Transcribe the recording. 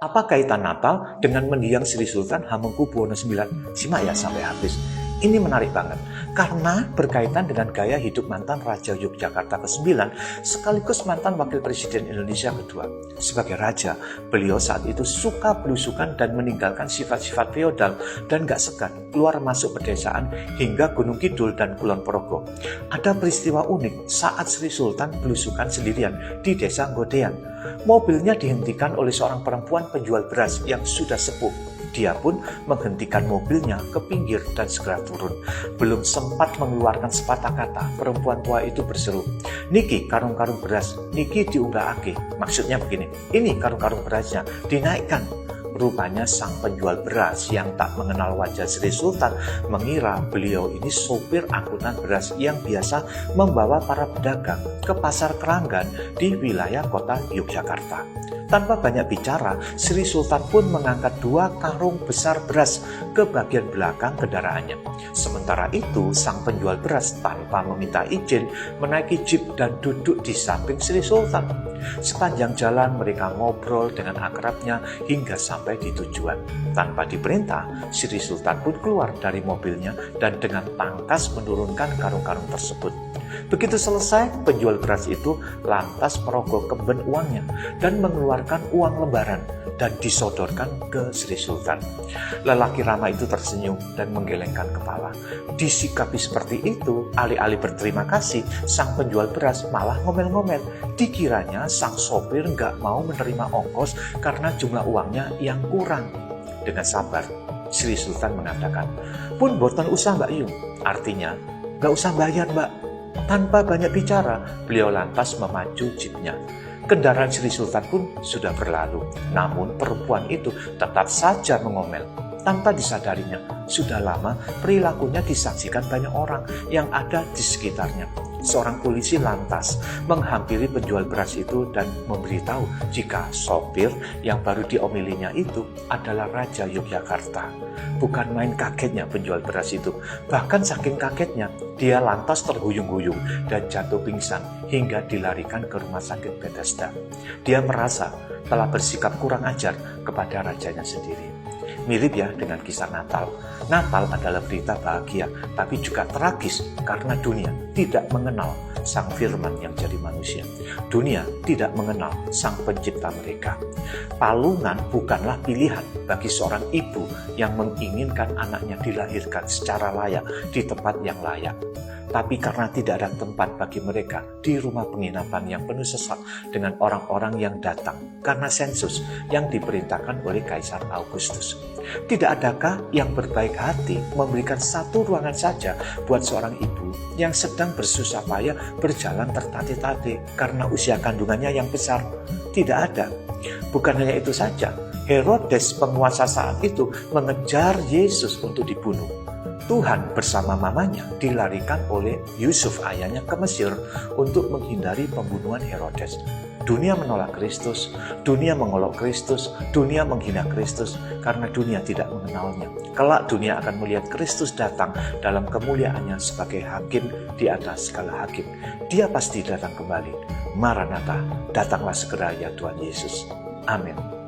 Apa kaitan Natal dengan mendiang Sri Sultan Hamengkubuwono IX? Simak ya sampai habis. Ini menarik banget, karena berkaitan dengan gaya hidup mantan Raja Yogyakarta ke-9, sekaligus mantan Wakil Presiden Indonesia kedua. Sebagai raja, beliau saat itu suka belusukan dan meninggalkan sifat-sifat feodal dan gak segan keluar masuk pedesaan hingga Gunung Kidul dan Kulon Progo. Ada peristiwa unik saat Sri Sultan belusukan sendirian di desa Nggodean. Mobilnya dihentikan oleh seorang perempuan penjual beras yang sudah sepuh. Dia pun menghentikan mobilnya ke pinggir dan segera turun. Belum sempat mengeluarkan sepatah kata, perempuan tua itu berseru, "Niki karung-karung beras, niki diunggahake." Maksudnya begini, ini karung-karung berasnya, dinaikkan. Rupanya sang penjual beras yang tak mengenal wajah Sri Sultan mengira beliau ini sopir angkutan beras yang biasa membawa para pedagang ke pasar Keranggan di wilayah kota Yogyakarta. Tanpa banyak bicara, Sri Sultan pun mengangkat 2 karung besar beras ke bagian belakang kendaraannya. Sementara itu, sang penjual beras tanpa meminta izin menaiki jeep dan duduk di samping Sri Sultan. Sepanjang jalan mereka ngobrol dengan akrabnya hingga sampai di tujuan. Tanpa diperintah, Sri Sultan pun keluar dari mobilnya dan dengan tangkas menurunkan karung-karung tersebut. Begitu selesai, penjual beras itu lantas merogoh kemben uangnya dan mengeluarkan uang lembaran dan disodorkan ke Sri Sultan. Lelaki ramah itu tersenyum dan menggelengkan kepala. Disikapi seperti itu, alih-alih berterima kasih, sang penjual beras malah ngomel-ngomel. Dikiranya sang sopir nggak mau menerima ongkos karena jumlah uangnya yang kurang. Dengan sabar, Sri Sultan mengatakan, "Pun boten usah Mbak Yung." Artinya, nggak usah bayar Mbak. Tanpa banyak bicara, beliau lantas memacu jeepnya. Kendaraan Sri Sultan pun sudah berlalu. Namun perempuan itu tetap saja mengomel. Tanpa disadarinya, sudah lama perilakunya disaksikan banyak orang yang ada di sekitarnya. Seorang polisi lantas menghampiri penjual beras itu dan memberitahu jika sopir yang baru diomelinya itu adalah Raja Yogyakarta. Bukan main kagetnya penjual beras itu, bahkan saking kagetnya dia lantas terhuyung-huyung dan jatuh pingsan hingga dilarikan ke rumah sakit Bethesda. Dia merasa telah bersikap kurang ajar kepada rajanya sendiri. Mirip ya dengan kisah Natal. Natal adalah berita bahagia, tapi juga tragis karena dunia tidak mengenal sang firman yang jadi manusia. Dunia tidak mengenal sang pencipta mereka. Palungan bukanlah pilihan bagi seorang ibu yang menginginkan anaknya dilahirkan secara layak di tempat yang layak. Tapi karena tidak ada tempat bagi mereka di rumah penginapan yang penuh sesak dengan orang-orang yang datang karena sensus yang diperintahkan oleh Kaisar Augustus. Tidak adakah yang berbaik hati memberikan satu ruangan saja buat seorang ibu yang sedang bersusah payah berjalan tertatih-tatih karena usia kandungannya yang besar? Tidak ada. Bukan hanya itu saja, Herodes penguasa saat itu mengejar Yesus untuk dibunuh. Tuhan bersama mamanya dilarikan oleh Yusuf ayahnya ke Mesir untuk menghindari pembunuhan Herodes. Dunia menolak Kristus, dunia mengolok Kristus, dunia menghina Kristus karena dunia tidak mengenalnya. Kelak dunia akan melihat Kristus datang dalam kemuliaannya sebagai hakim di atas segala hakim. Dia pasti datang kembali. Maranatha, datanglah segera ya Tuhan Yesus. Amin.